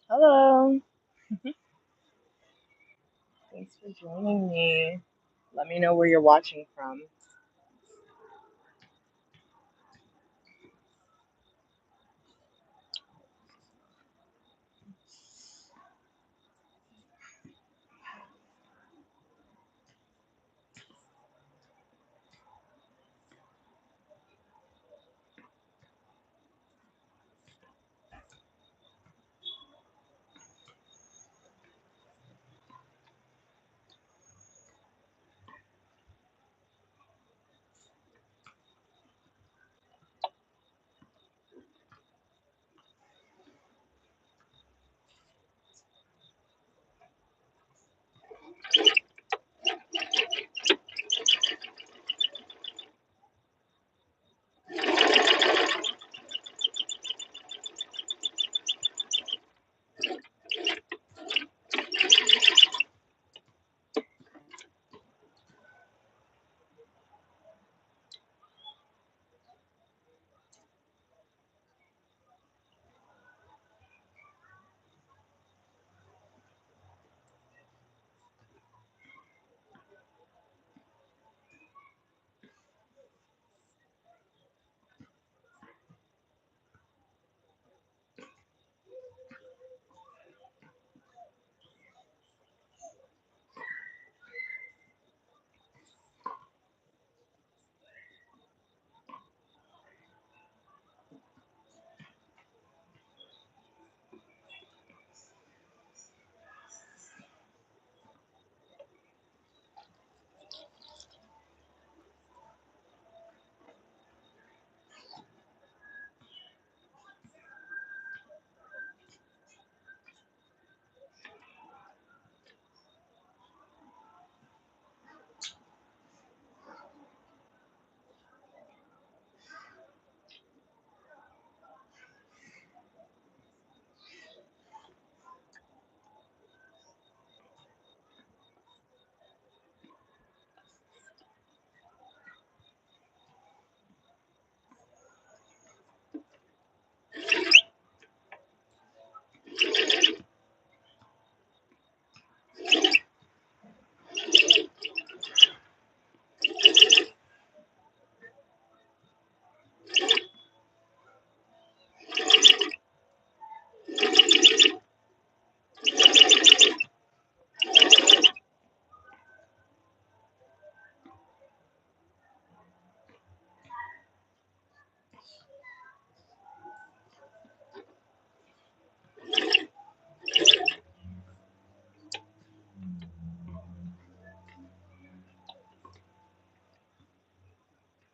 Hello. Thanks for joining me. Let me know where you're watching from.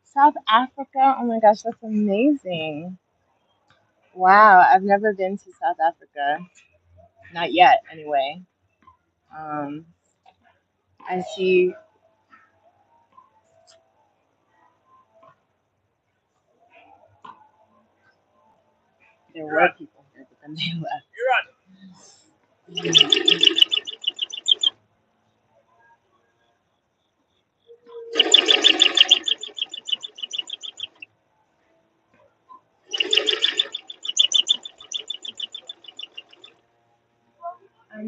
South Africa? Oh my gosh, that's amazing. Wow, I've never been to South Africa. Not yet, anyway. Um, I see there were people here, but then they left.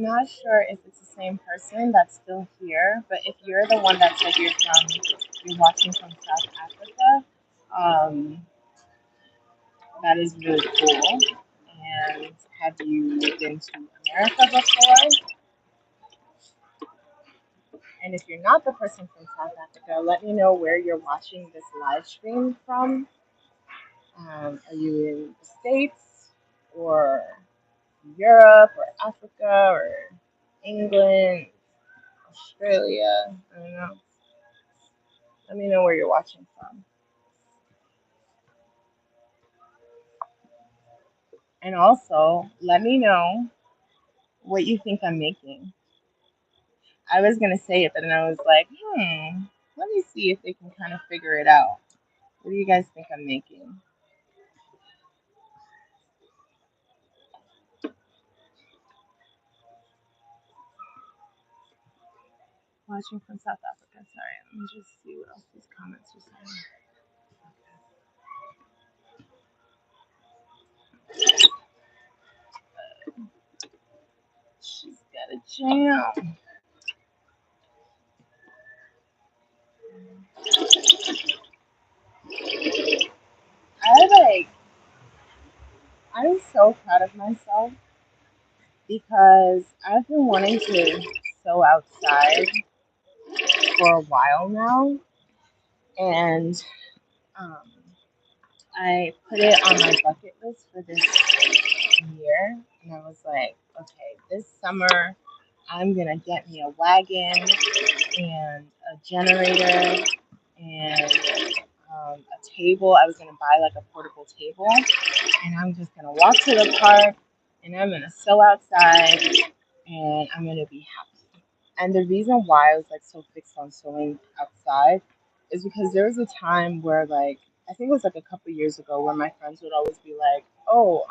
not sure if it's the same person that's still here, but if you're the one that said you're watching from South Africa, um, that is really cool. And have you been to America before? And if you're not the person from South Africa, let me know where you're watching this live stream from. Are you in the States or Europe or Africa or England, Australia? I don't know. Let me know where you're watching from. And also, let me know what you think I'm making. I was going to say it, but then I was like, let me see if they can kind of figure it out. What do you guys think I'm making? Watching from South Africa. Sorry, let me just see what else these comments are saying. She's got a jam. I like, I'm so proud of myself because I've been wanting to sew outside for a while now. And um, I put it on my bucket list for this year. And I was like, okay, this summer I'm going to get me a wagon and a generator and a table. I was going to buy like a portable table, and I'm just going to walk to the park and I'm going to sew outside and I'm going to be happy. And the reason why I was like so fixed on sewing outside is because there was a time where like I think it was like a couple years ago where my friends would always be like, "Oh,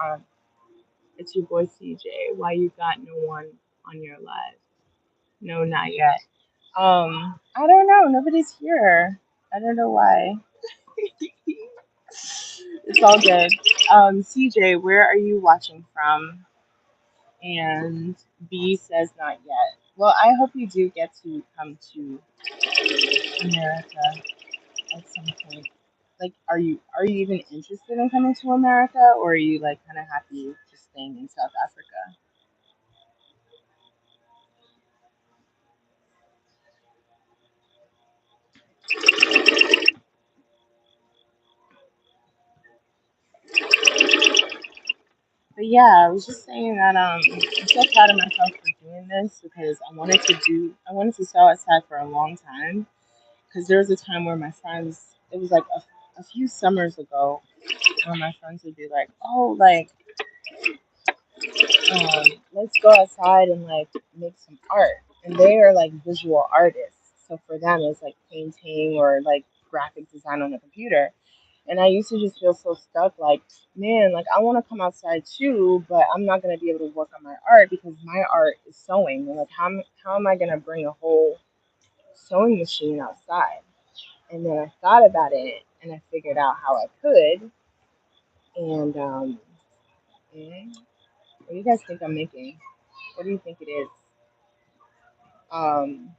it's your boy CJ. Why you got no one on your live?" No, not yet. I don't know. Nobody's here. I don't know why. It's all good. CJ, where are you watching from? And B says not yet. Well, I hope you do get to come to America at some point. Like, are you even interested in coming to America, or are you like kind of happy just staying in South Africa? But yeah, I was just saying that I'm so proud of myself for doing this because I wanted to sell outside for a long time because there was a time where my friends, it was like a few summers ago, where my friends would be like, oh, like, let's go outside and like make some art. And they are like visual artists. So for them, it's like painting or like graphic design on the computer. And I used to just feel so stuck, like, man, like I want to come outside too, but I'm not gonna be able to work on my art because my art is sewing. And like, how am I gonna bring a whole sewing machine outside? And then I thought about it, and I figured out how I could. And what do you guys think I'm making? What do you think it is? Um,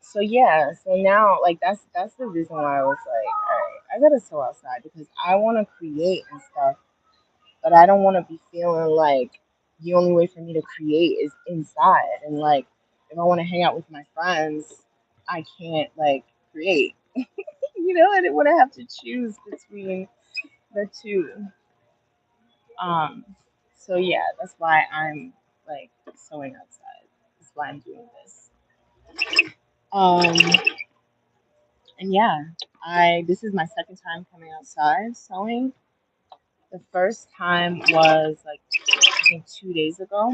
so yeah, so now like that's the reason why I was like, all right, I gotta sew outside because I want to create and stuff, but I don't want to be feeling like the only way for me to create is inside. And like, if I want to hang out with my friends, I can't like create. I didn't want to have to choose between the two. Um, so yeah, that's why I'm like sewing outside. That's why I'm doing this. Um, and yeah, I this is my second time coming outside sewing. The first time was like I think 2 days ago,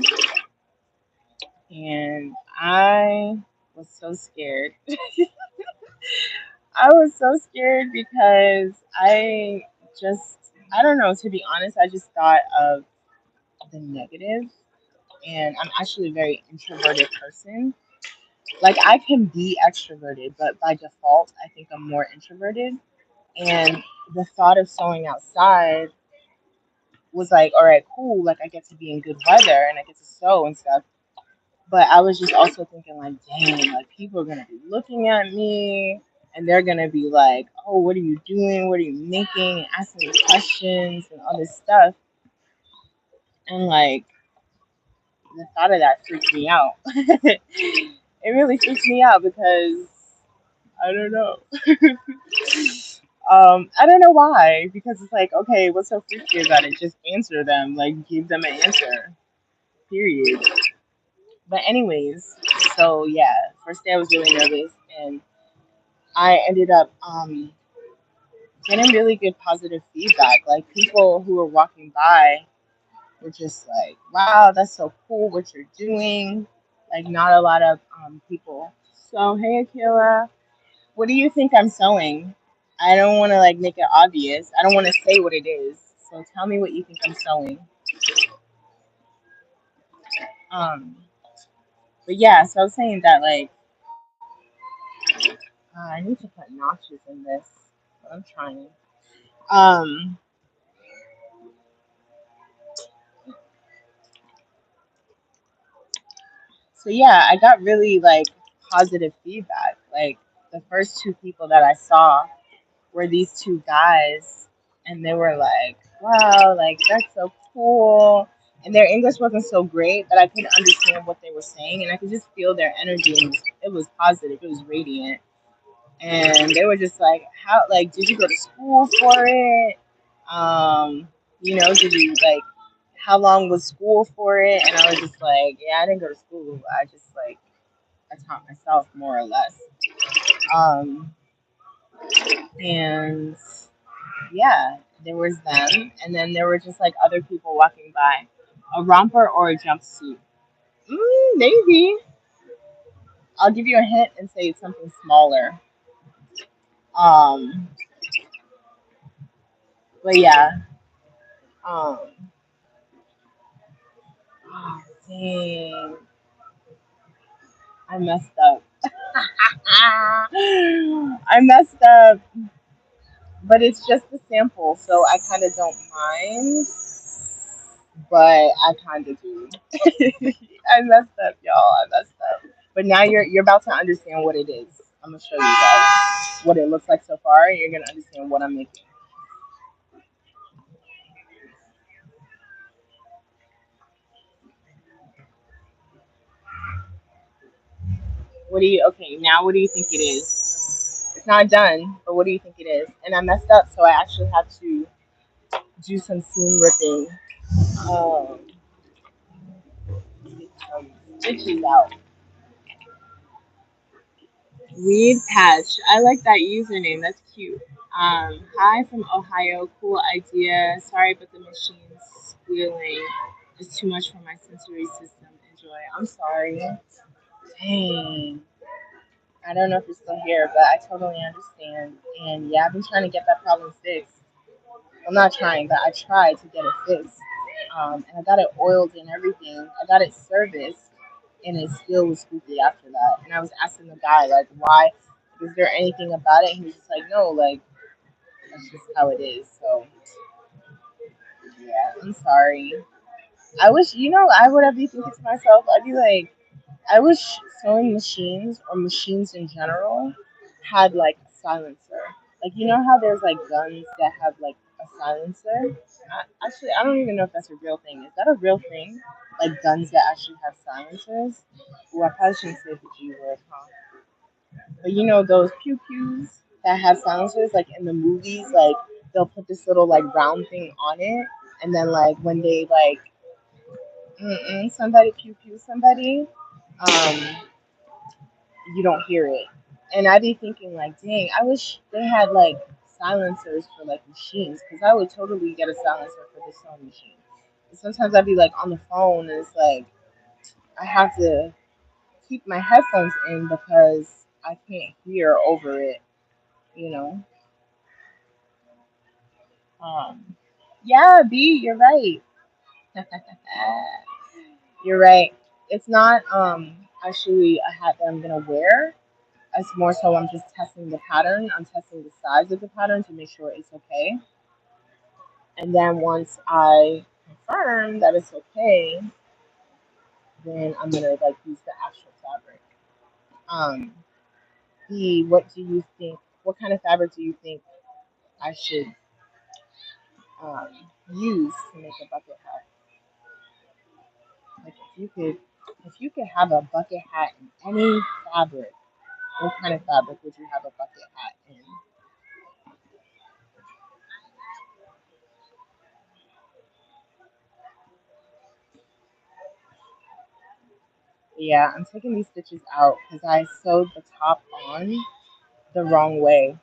and I was so scared. I was so scared because just I don't know, to be honest, I just thought of the negative, and I'm actually a very introverted person. Like I can be extroverted, but by default, I think I'm more introverted. And the thought of sewing outside was like, all right, cool, like I get to be in good weather and I get to sew and stuff. But I was just also thinking like, dang, like people are gonna be looking at me and they're gonna be like, oh, what are you doing? What are you making? Asking me questions and all this stuff. And like the thought of that freaked me out. It really freaks me out because I don't know. I don't know why. Because it's like, okay, what's so freaky about it? Just answer them. Like, give them an answer. Period. But anyways, so yeah, first day I was really nervous, and I ended up getting really good positive feedback. Like people who were walking by were just like, "Wow, that's so cool what you're doing." Like not a lot of people. So hey, Akila, what do you think I'm sewing? I don't want to like make it obvious. I don't want to say what it is. So tell me what you think I'm sewing. Um, but yeah, so I was saying that like I need to put notches in this. But I'm trying. Um, so yeah, I got really like positive feedback. Like the first two people that I saw were these two guys, and they were like, "Wow, like that's so cool." And their English wasn't so great, but I couldn't understand what they were saying, and I could just feel their energy. And it was positive. It was radiant, and they were just like, "How? Like, did you go to school for it? Did you like? How long was school for it?" And I was just like, "Yeah, I didn't go to school. I just like I taught myself more or less." Um, and yeah, there was them, and then there were just like other people walking by. A romper or a jumpsuit? Maybe. I'll give you a hint and say it's something smaller. Um, but yeah. Um, oh, dang, I messed up. I messed up, but it's just a sample, so I kind of don't mind, but I kind of do. I messed up, y'all. I messed up. But now you're about to understand what it is. I'm gonna show you guys what it looks like so far. You're gonna understand what I'm making. What do you? Okay, now what do you think it is? It's not done, but what do you think it is? And I messed up, so I actually have to do some seam ripping. Um, some stitches out. Weed Patch. I like that username. That's cute. Hi from Ohio. Cool idea. Sorry, but the machine's squealing. It's too much for my sensory system. Enjoy. I'm sorry. Dang. I don't know if you're still here, but I totally understand. And yeah, I've been trying to get that problem fixed. I'm not trying, but I tried to get it fixed. And I got it oiled and everything. I got it serviced, and it still was squeaky after that. And I was asking the guy, like, why? Is there anything about it? And he was just like, no, like, that's just how it is. So, yeah, I'm sorry. I wish, I would be thinking to myself, I'd be like, I wish sewing machines or machines in general had like a silencer. Like you know how there's like guns that have like a silencer. Actually, I don't even know if that's a real thing. Is that a real thing? Like guns that actually have silencers? Well, I probably shouldn't say the G word, huh? But you know those pew pews that have silencers, like in the movies, like they'll put this little like round thing on it, and then like when they like somebody pew pew somebody, um, you don't hear it. And I'd be thinking like, dang, I wish they had like silencers for like machines, because I would totally get a silencer for this sewing machine. And sometimes I'd be like on the phone and it's like I have to keep my headphones in because I can't hear over it, you know. Um, yeah, B, you're right. You're right. It's not actually a hat that I'm gonna wear. It's more so I'm just testing the pattern. I'm testing the size of the pattern to make sure it's okay. And then once I confirm that it's okay, then I'm gonna like use the actual fabric. Um, what do you think? What kind of fabric do you think I should um, use to make a bucket hat? Like if you could have a bucket hat in any fabric, what kind of fabric would you have a bucket hat in? Yeah, I'm taking these stitches out because I sewed the top on the wrong way.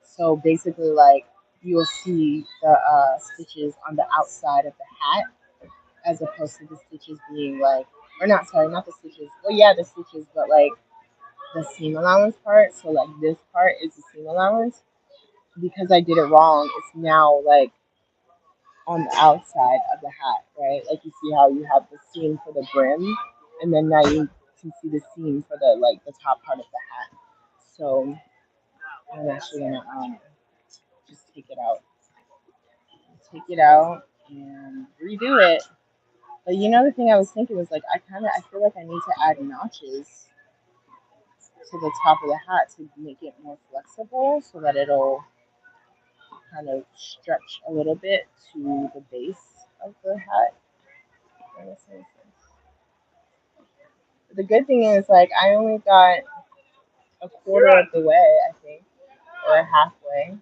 So basically, like you'll see the stitches on the outside of the hat as opposed to the stitches being like, or not, sorry, not the stitches. Well, yeah, the stitches, but like the seam allowance part. So like this part is the seam allowance. Because I did it wrong, it's now like on the outside of the hat, right? Like you see how you have the seam for the brim, and then now you can see the seam for the like the top part of the hat. So I'm actually gonna just take it out and redo it. But you know the thing I was thinking was like I feel like I need to add notches to the top of the hat to make it more flexible so that it'll kind of stretch a little bit to the base of the hat. That makes sense. The good thing is, like, I only got a quarter of the way, I think, or halfway.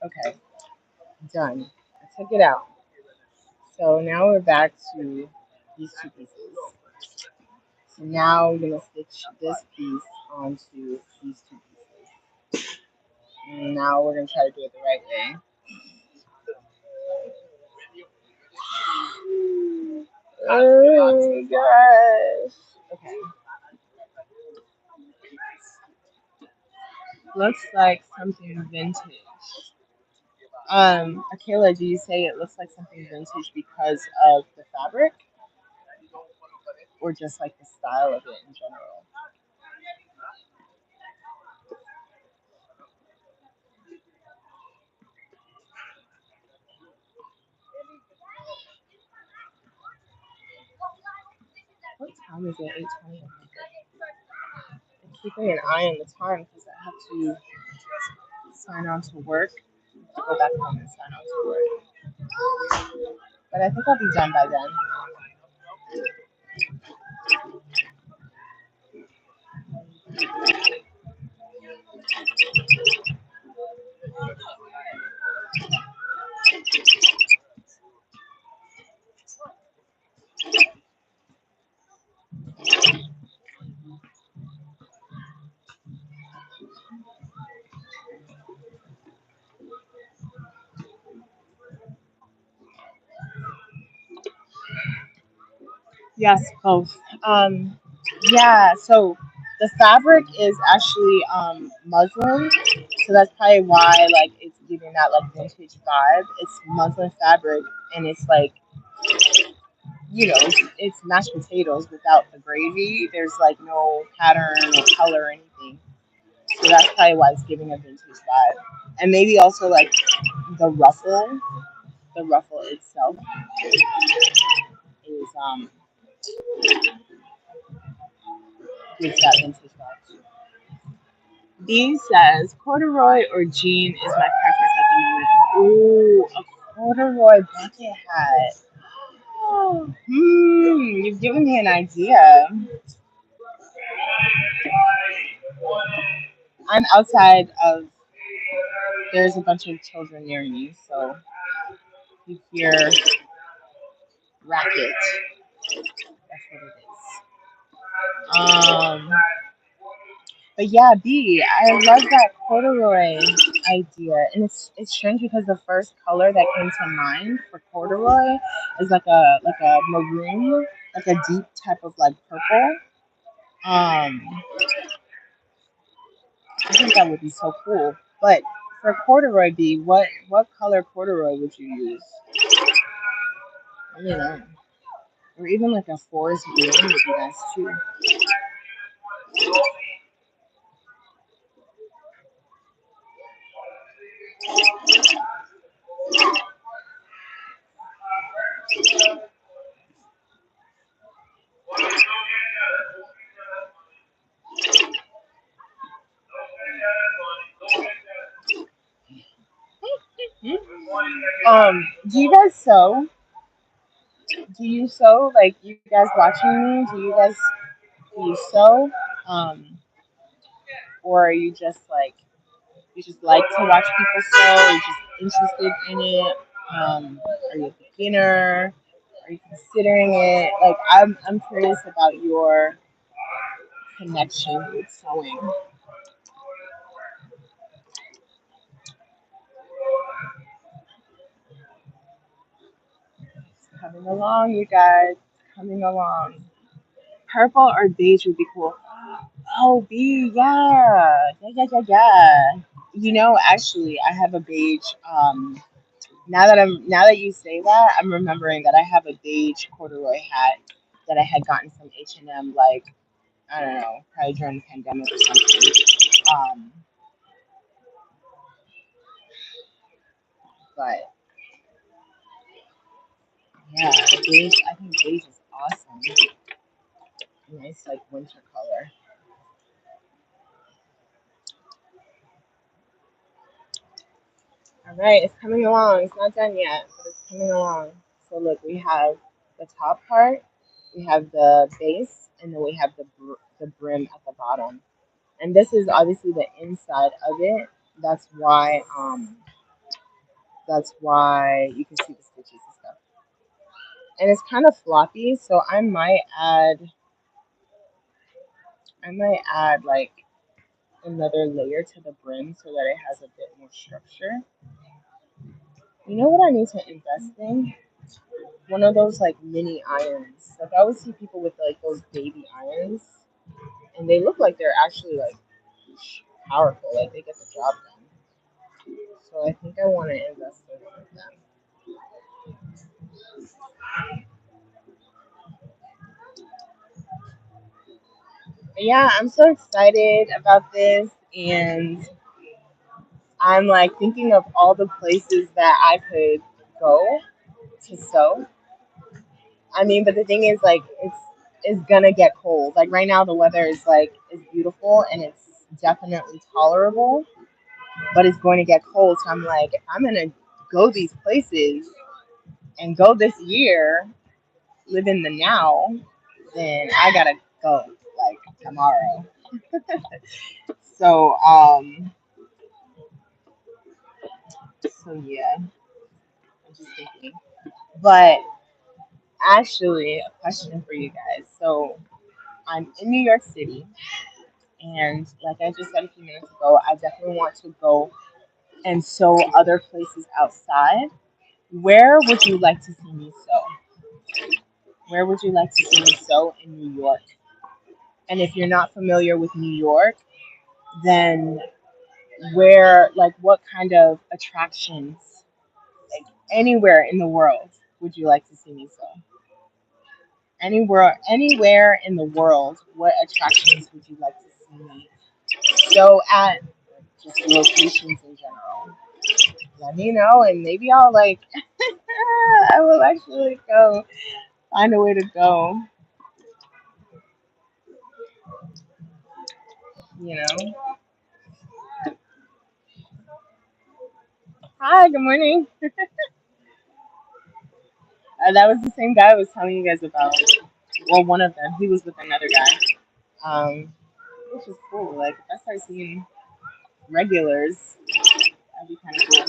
Okay, done. I took it out. So now we're back to these two pieces. So now we're gonna stitch this piece onto these two pieces. And now we're gonna try to do it the right way. Oh gosh. Okay. Looks like something vintage. Akela, do you say it looks like something vintage because of the fabric or just like the style of it in general? What time is it? 8:20. I'm keeping an eye on the time because I have to sign on to work. Go back home and sign on to work. But I think I'll be done by then. Yes, both. Yeah, so the fabric is actually muslin, so that's probably why like it's giving that like vintage vibe. It's muslin fabric, and it's like it's mashed potatoes without the gravy. There's like no pattern or color or anything, so that's probably why it's giving a vintage vibe. And maybe also like the ruffle, the ruffle itself is gives that vintage vibe too. B says corduroy or jean is my preference at the moment. Ooh, a corduroy bucket hat. You've given me an idea. I'm outside of. There's a bunch of children near me, so you hear racket. That's what it is. But yeah, B, I love that corduroy idea, and it's strange because the first color that came to mind for corduroy is like a maroon, like a deep type of like purple. I think that would be so cool. But for corduroy be? What color corduroy would you use? Let me know. Or even like a forest green would be nice too. Do you guys sew? Do you sew? Like you guys watching me? Do you sew? Um, or are you just like you just like to watch people sew? Are you just interested in it? Are you a beginner? Are you considering it? Like I'm curious about your connection with sewing. Coming along, you guys. Coming along. Purple or beige would be cool. Oh, B, yeah. Yeah, yeah, yeah, yeah. Actually, I have a beige. Now that you say that, I'm remembering that I have a beige corduroy hat that I had gotten from H&M, like, I don't know, probably during the pandemic or something. Um, but yeah, beige. I think beige is awesome. Nice, like winter color. All right, it's coming along. It's not done yet, but it's coming along. So look, we have the top part, we have the base, and then we have the brim at the bottom. And this is obviously the inside of it. That's why um that's why you can see the stitches and stuff. And it's kind of floppy, so I might add like another layer to the brim so that it has a bit more structure. You know what I need to invest in? One of those like mini irons. Like I always see people with like those baby irons, and they look like they're actually like powerful. Like they get the job done. So I think I want to invest in one of them. But yeah, I'm so excited about this, and I'm like thinking of all the places that I could go to sew. I mean, but the thing is, like, it's gonna get cold. Like right now, the weather is beautiful and it's definitely tolerable, but it's going to get cold. So I'm like, if I'm gonna go these places and go this year, live in the now, then I gotta go like tomorrow. So so yeah, I'm just thinking. But actually, a question for you guys. So I'm in New York City, and like I just said a few minutes ago, I definitely want to go and sew other places outside. Where would you like to see me sew? Where would you like to see me sew in New York? And if you're not familiar with New York, then what kind of attractions, like anywhere in the world, would you like to see me sew? Anywhere in the world, what attractions would you like to see me sew at? Just locations in general. Let me know, and maybe I'll like, I will actually go find a way to go. You know. Hi, good morning. That was the same guy I was telling you guys about. Well, one of them. He was with another guy. Which is cool. Like, if I start seeing regulars, that'd be kind of cool.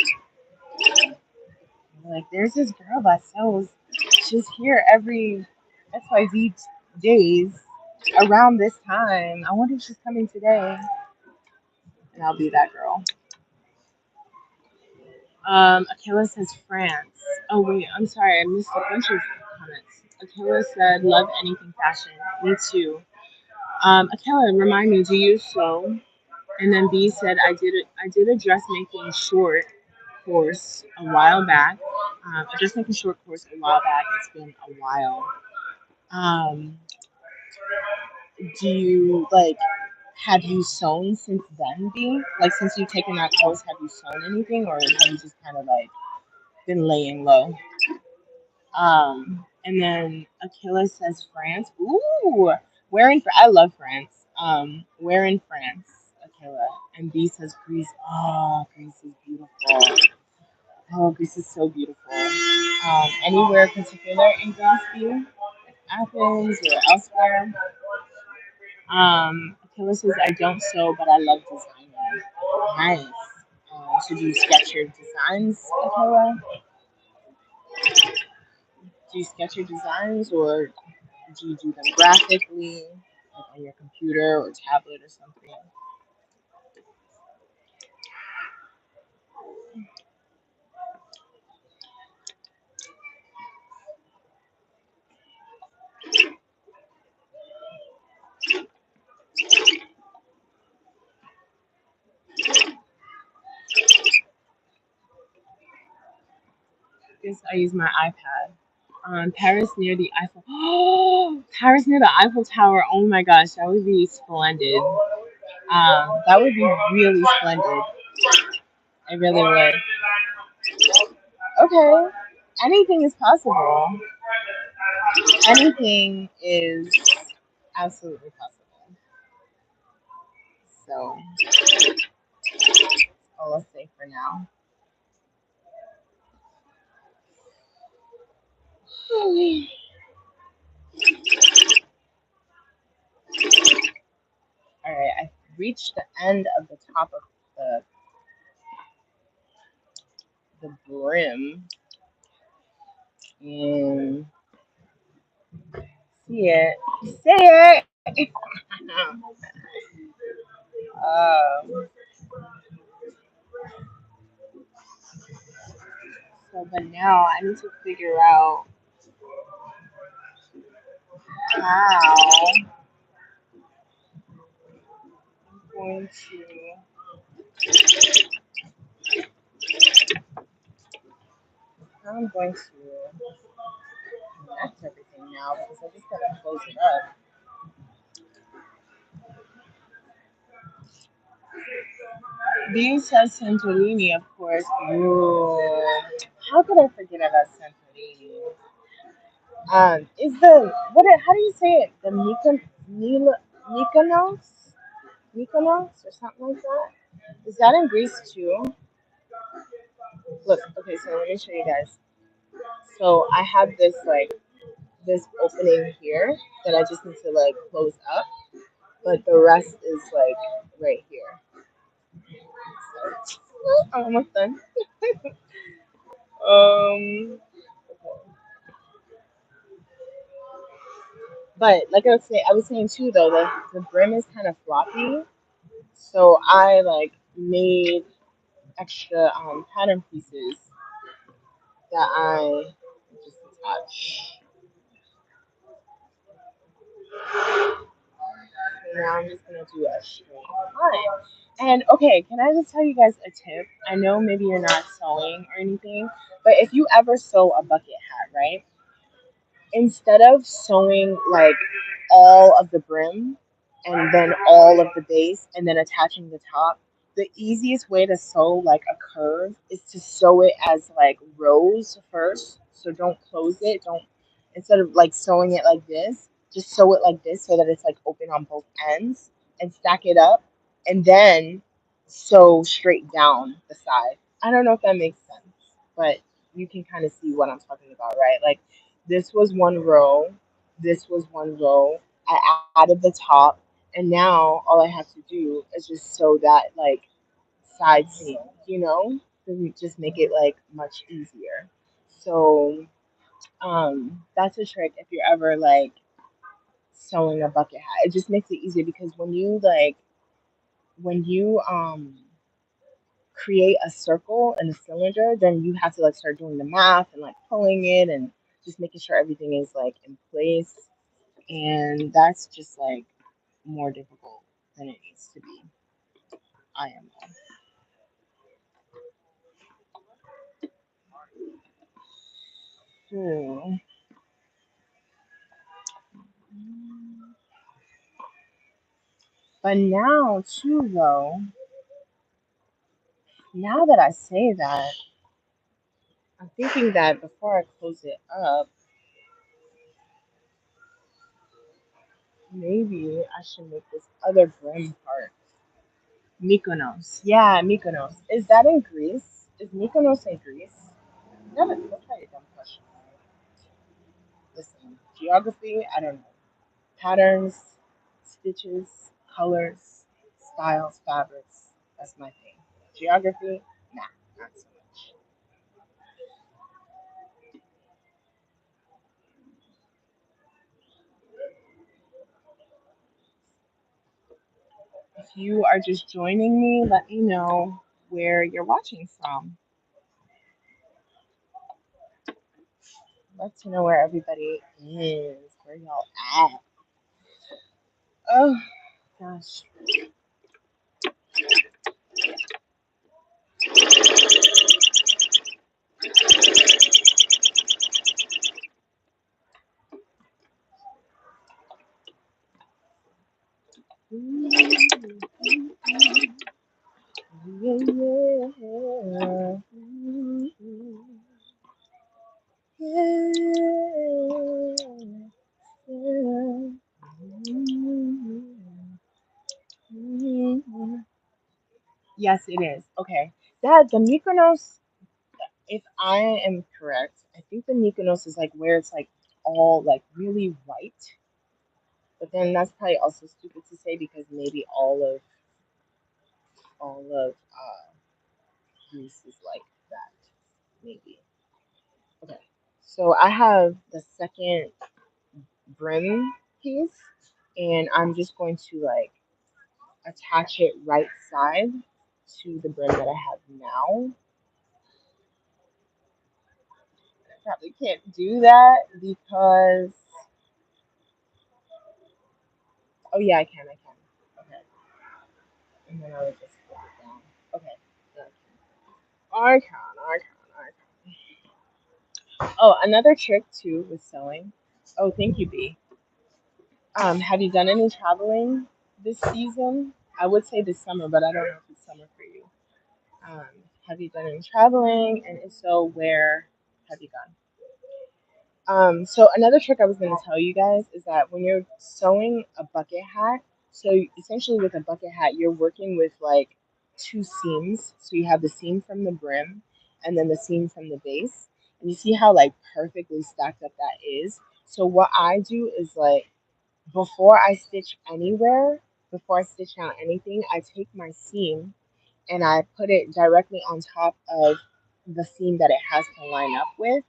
Like, there's this girl that sells. She's here every XYZ days around this time. I wonder if she's coming today. And I'll be that girl. Akila says France. Oh, wait. I'm sorry. I missed a bunch of comments. Akila said, love anything fashion. Me too. Akela, remind me, do you sew? And then B said, I did a dressmaking short course a while back. A dressmaking short course a while back. It's been a while. Um, do you like? Have you sewn since then, B? Like since you've taken that course, have you sewn anything, or have you just kind of like been laying low? And then Aquila says France. Ooh, where in I love France. Where in France, Aquila? And B says Greece. Oh, Greece is beautiful. Oh, Greece is so beautiful. Anywhere particular in Greece, B? Like Athens or elsewhere? Aquila says I don't sew, but I love designing. Nice. So do you sketch your designs, Aquila? Do you sketch your designs, or do you do them graphically, like on your computer or tablet or something? Yes, I use my iPad. Paris near the Eiffel. Oh, Paris near the Eiffel Tower. Oh my gosh, that would be splendid. That would be really splendid. It really would. Okay, anything is possible. Anything is absolutely possible. So, all I'll say for now. All right, I reached the end of the top of the the brim and see it. See it. um, but now I need to figure out how I'm going to connect everything now because I just gotta close it up. These has Santorini, of course. Ooh. How could I forget about Santorini? Is the how do you say it? The Mykonos? Mykonos or something like that? Is that in Greece too? Look, okay, so let me show you guys. So I have this like this opening here that I just need to like close up, but the rest is like right here. So, I'm almost done. Um, but like I was saying too though, the brim is kind of floppy, so I like made extra pattern pieces that I just attach. So now I'm just gonna do a straight line. And okay, can I just tell you guys a tip? I know maybe you're not sewing or anything, but if you ever sew a bucket hat, right? Instead of sewing like all of the brim and then all of the base and then attaching the top, the easiest way to sew like a curve is to sew it as like rows first. So don't close it. Don't instead of like sewing it like this, just sew it like this so that it's like open on both ends and stack it up and then sew straight down the side. I don't know if that makes sense, but you can kind of see what I'm talking about, right? Like this was one row, this was one row. I added the top, and now all I have to do is just sew that like side seam, to just make it like much easier. So that's a trick if you're ever like sewing a bucket hat. It just makes it easier because when you create a circle and a cylinder, then you have to like start doing the math and like pulling it and just making sure everything is like in place. And that's just like more difficult than it needs to be. I am. Hmm. But now, too, though, now that I say that, I'm thinking that before I close it up, maybe I should make this other brim part. Mykonos. Yeah, Mykonos. Is that in Greece? Is Mykonos in Greece? That's probably a dumb question. Listen, geography, I don't know. Patterns, stitches, colors, styles, fabrics. That's my thing. Geography, nah, not so much. If you are just joining me, let me know where you're watching from. Love to know where everybody is, where y'all at. Oh gosh. Yes, it is. Okay. Dad, the Mykonos, if I am correct, I think the Mykonos is like where it's like all like really white. But then that's probably also stupid to say because maybe all of Greece is like that. Maybe. Okay. So I have the second brim piece and I'm just going to like attach it right side to the brim that I have now. I probably can't do that because oh yeah, I can. Okay. And then I would just flip it down. Okay. Good. I can. Oh, another trick too with sewing. Oh, thank you, B. Have you done any traveling this season? I would say this summer, but I don't know if it's summer for you. Um, have you done any traveling? And if so, where have you gone? So another trick I was going to tell you guys is that when you're sewing a bucket hat, so essentially with a bucket hat, you're working with like two seams. So you have the seam from the brim and then the seam from the base. And you see how like perfectly stacked up that is. So what I do is like before I stitch anywhere, before I stitch out anything, I take my seam and I put it directly on top of the seam that it has to line up with.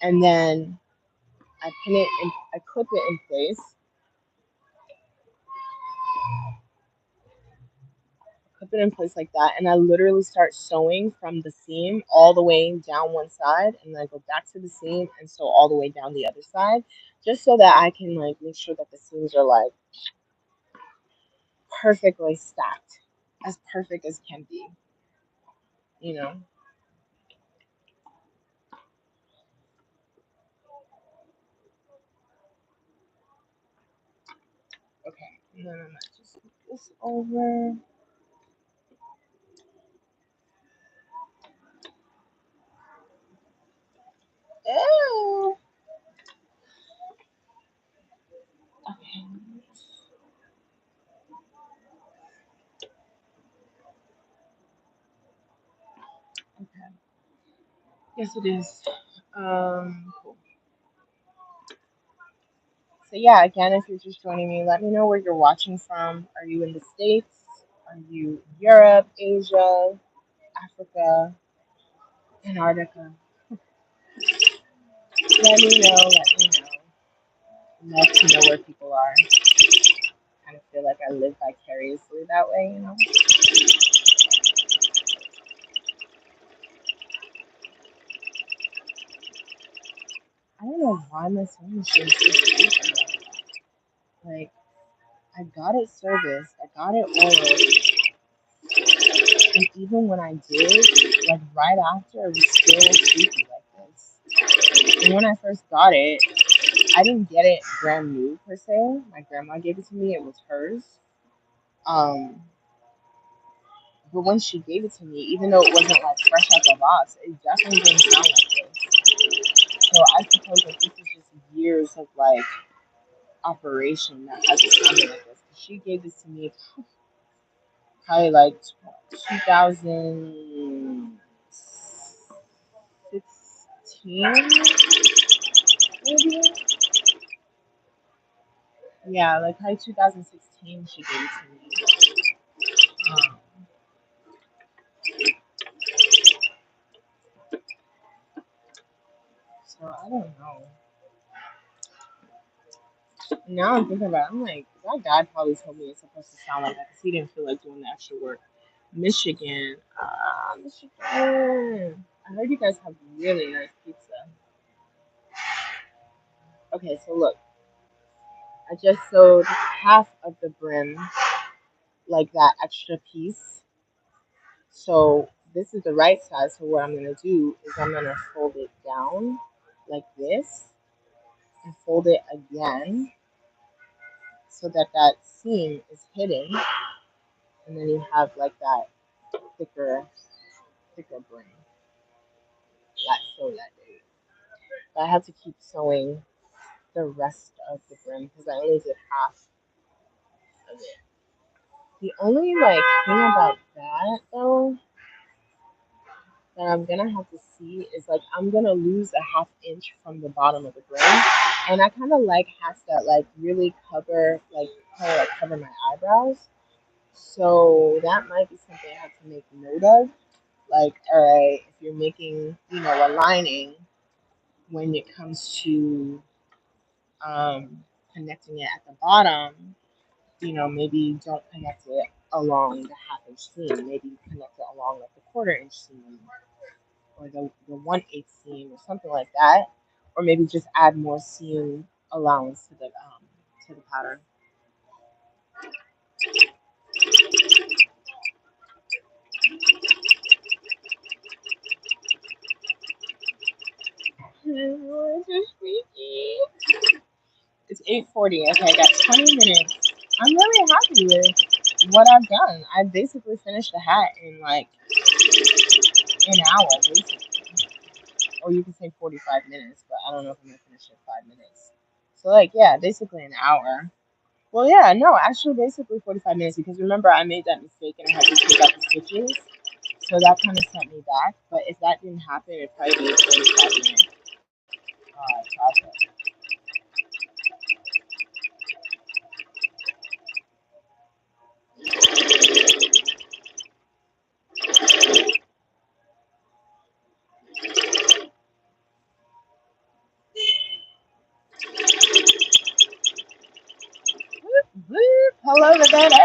And then I pin it and I clip it in place, clip it in place like that, and I literally start sewing from the seam all the way down one side, and then I go back to the seam and sew all the way down the other side, just so that I can like make sure that the seams are like perfectly stacked, as perfect as can be, you know. Okay, and then I'm gonna just flip this over. Ew. Okay. Okay. Yes, it is. Cool. So yeah, again, if you're just joining me, let me know where you're watching from. Are you in the States? Are you Europe, Asia, Africa, Antarctica? Let me know. Let me know. Love to know where people are. Kind of feel like I live vicariously that way, you know. I don't know why my sewing machine is so stupid. Like I got it serviced, I got it oiled, even when I did, like right after, it was still creepy like this. And when I first got it, I didn't get it brand new per se. My grandma gave it to me. It was hers. Um, but when she gave it to me, even though it wasn't like fresh out the box, it definitely didn't sound like this. So I suppose that this is just years of like operation that has it sounded like this. She gave this to me probably like 2016, maybe. Yeah, like probably 2016. She gave it to me. Um, so I don't know. Now I'm thinking about it, I'm like, that guy probably told me it's supposed to sound like that because he didn't feel like doing the extra work. Michigan. Michigan. I heard you guys have really nice pizza. Okay, so look, I just sewed half of the brim, like that extra piece. So this is the right side. So what I'm gonna do is I'm gonna fold it down like this and fold it again so that that seam is hidden, and then you have like that thicker brim. That sew that day. But I have to keep sewing the rest of the brim because I only did half of it. The only like thing about that though that I'm gonna have to see is like I'm gonna lose a half inch from the bottom of the brim, and I kind of like hats that like really cover my eyebrows. So that might be something I have to make note of. Like, all right, if you're making a lining when it comes to connecting it at the bottom, maybe don't connect it along the half inch seam. Maybe connect it along like the quarter inch seam or the 1/8 seam or something like that. Or maybe just add more seam allowance to the pattern. It's 8:40. Okay, I got 20 minutes. I'm really happy with what I've done. I basically finished the hat in like an hour, basically. Or you can say 45 minutes, but I don't know if I'm gonna finish in 5 minutes. So like yeah, basically an hour. Well yeah, no, actually basically 45 minutes because remember I made that mistake and I had to take out the stitches. So that kind of set me back. But if that didn't happen, it'd probably be a 45 minute process. Whoop, whoop. Hello, Nevada.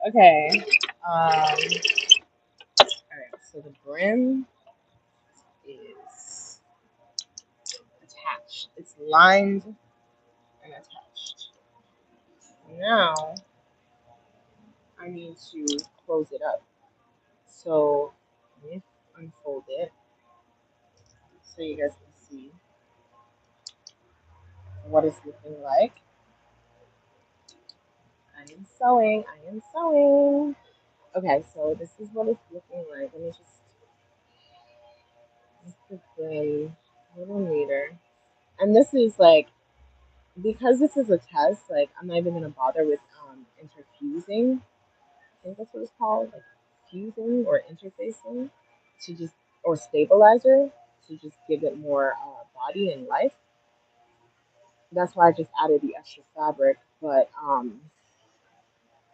Okay. All right. So the brim is attached. It's lined and attached. Now I need to close it up. So let me unfold it so you guys can see what it's looking like. I am sewing. I am sewing. Okay, so this is what it's looking like. Let me just make the brim a little neater. And this is like because this is a test. Like I'm not even gonna bother with interfusing. I think that's what it's called, like fusing or interfacing to just or stabilizer to just give it more body and life. That's why I just added the extra fabric. But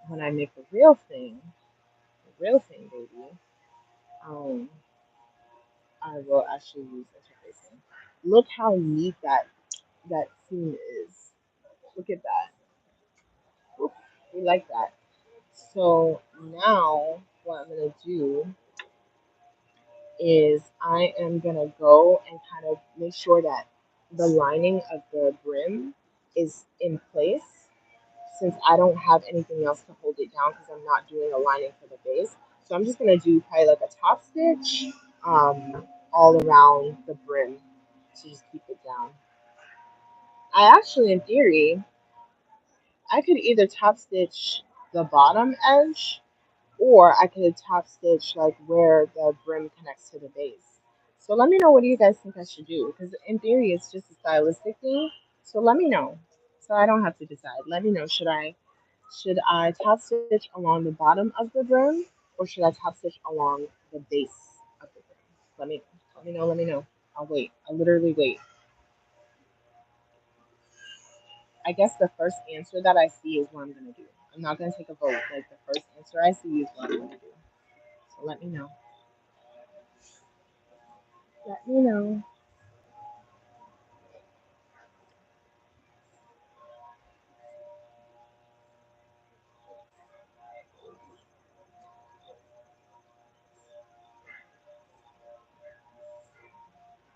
when I make the real thing, baby, um, I will actually use interfacing. Look how neat that seam is. Look at that. Oof, we like that. So now what I'm gonna do is I am gonna go and kind of make sure that the lining of the brim is in place. since I don't have anything else to hold it down because I'm not doing a lining for the base. So I'm just gonna do probably like a top stitch all around the brim to just keep it down. I actually, in theory, I could either top stitch the bottom edge or I could top stitch like where the brim connects to the base. So let me know, what do you guys think I should do? Because in theory it's just a stylistic thing. So let me know. So I don't have to decide. Let me know. Should I top stitch along the bottom of the brim or should I top stitch along the base of the brim? Let me know. I'll wait. I'll literally wait. I guess the first answer that I see is what I'm gonna do. I'm not gonna take a vote. Like the first answer I see is what I'm gonna do. So let me know. Let me know.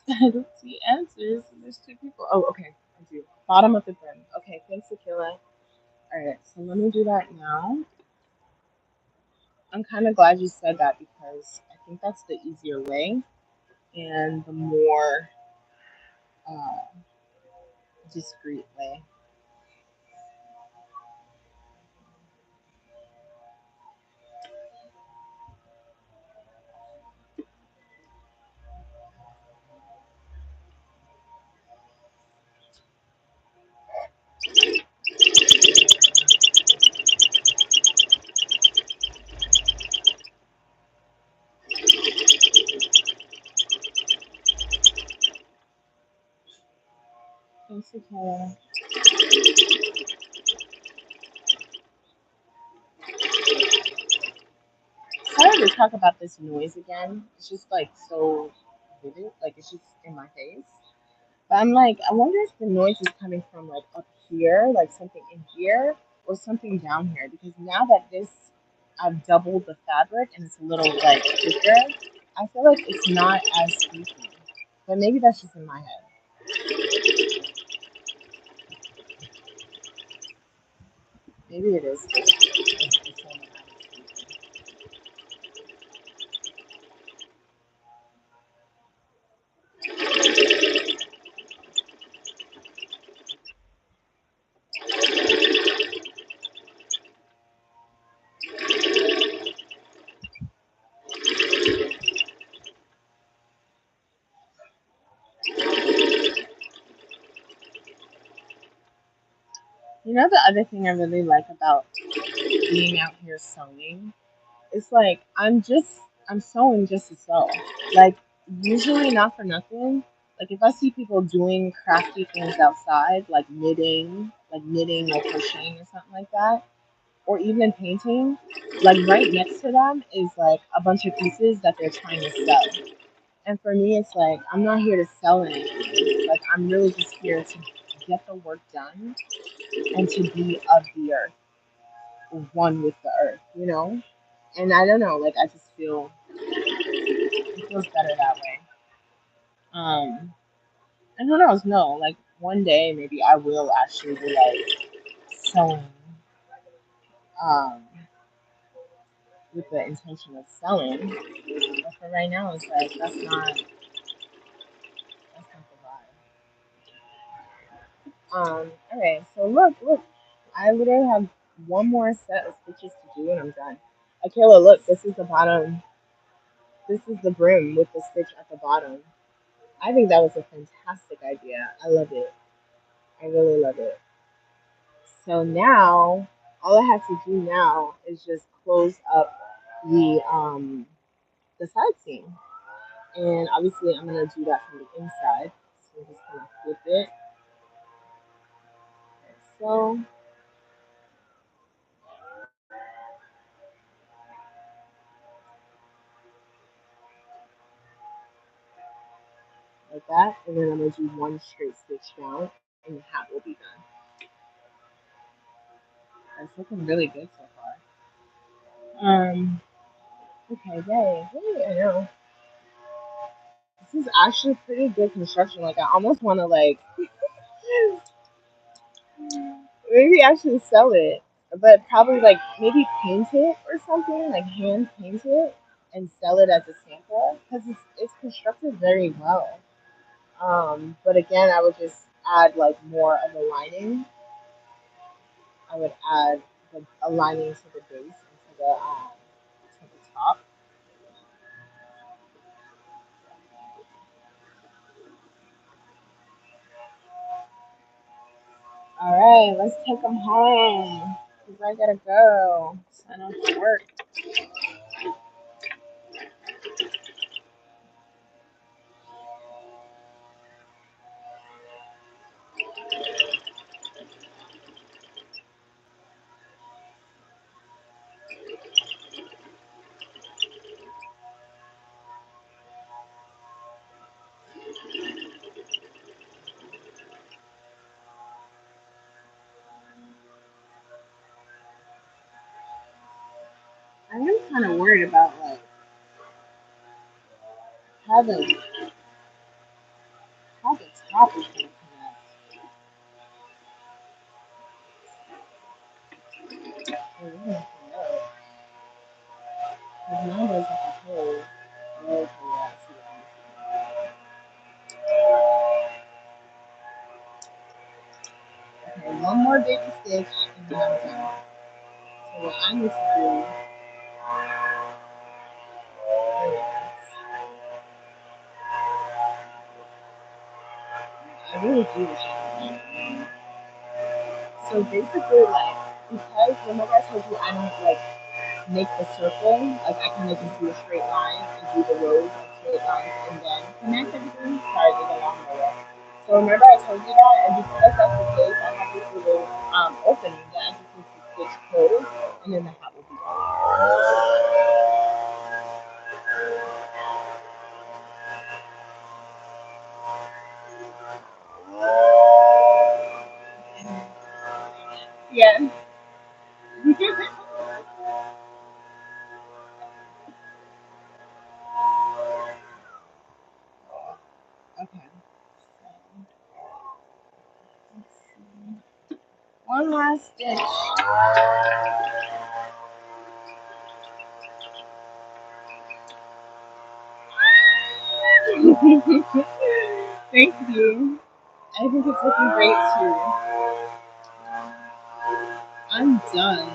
I don't see answers. There's two people. Oh, okay. I do. Bottom of the brim. Okay, thanks, Akila. Alright, so let me do that now. I'm kind of glad you said that because I think that's the easier way and the more uh, discreet way. Thanks, Akila. Sorry to talk about this noise again. It's just like so vivid. Like it's just in my face. But I'm like, I wonder if the noise is coming from like up here, like something in here, or something down here. Because now that I've doubled the fabric and it's a little like thicker, I feel like it's not as squeaky. But maybe that's just in my head. Maybe it is. You know the other thing I really like about being out here sewing? It's like I'm sewing just to sew. Like usually not for nothing. Like if I see people doing crafty things outside, like knitting or crocheting or something like that, or even painting, like right next to them is like a bunch of pieces that they're trying to sell. And for me, it's like I'm not here to sell anything. Like I'm really just here to get the work done and to be of the earth, one with the earth, you know? And I don't know, like I just feel it feels better that way. And who knows? No, like one day maybe I will actually be like sewing, um, with the intention of selling. But for right now, it's like that's not the vibe. Okay, so look, I literally have one more set of stitches to do and I'm done. Akela, look, this is the bottom. This is the brim with the stitch at the bottom. I think that was a fantastic idea. I love it. I really love it. So now, all I have to do now is just close up the side seam, and obviously I'm gonna do that from the inside. So I'm just gonna flip it like so, like that, and then I'm gonna do one straight stitch down, and the hat will be done. It's looking really good so far. Okay, yay, I know. This is actually pretty good construction. Like I almost want to like Maybe actually sell it, but probably like maybe paint it or something, like hand paint it and sell it as a sample because it's constructed very well. But again, I would just add like more of a lining. I would add a lining to the base and to the top. All right, let's take them home because I gotta go. Sign off for work. I am kind of worried about like having how the top is gonna connect. I really don't know. Because now there's like a hole. Okay, yeah, I see what I'm saying. Okay, one more baby stitch and then I'm done. So what I need to do is I really do wish I could. So basically, like, because remember I told you I don't like make the circle, like I can make it do a straight line and do the rows of straight lines and then connect everything. Sorry, there's a lawnmower. So remember I told you that, and because that's the case, I have this little opening that I just need to stitch closed, and then the hat will be done. Yeah. Okay. So let's see. One last stitch. Thank you. I think it's looking great too. I'm done.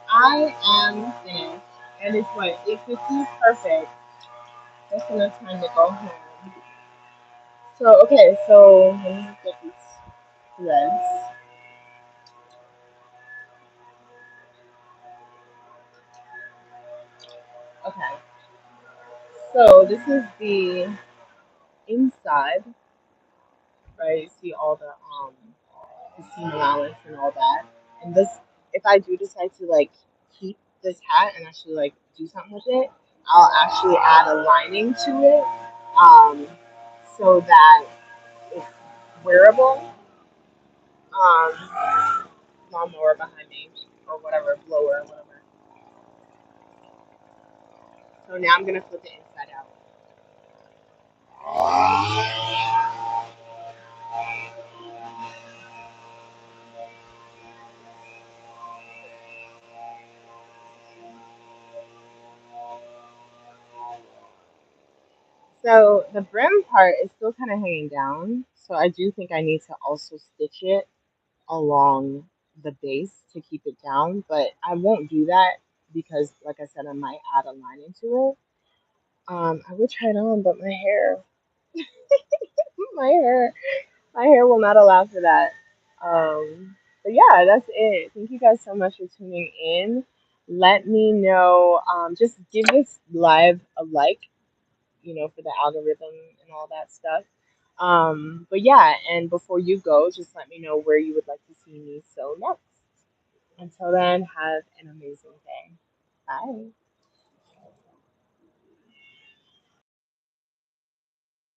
I am finished. And it's what, 8:50? Perfect. That's enough time to go home. So, okay, so let me get these threads. Okay, so this is the inside, right? You see all the seam allowance and all that. And this, if I do decide to like keep this hat and actually like do something with it, I'll actually add a lining to it, so that it's wearable. Lawnmower behind me or whatever, blower or whatever. So now I'm gonna flip it inside out. So the brim part is still kind of hanging down. So I do think I need to also stitch it along the base to keep it down, but I won't do that because, like I said, I might add a line into it. I would try it on, but my hair, my hair will not allow for that. But yeah, that's it. Thank you guys so much for tuning in. Let me know. Just give this live a like, for the algorithm and all that stuff. But yeah, and before you go, just let me know where you would like to see me sew next. Until then, have an amazing day. Bye.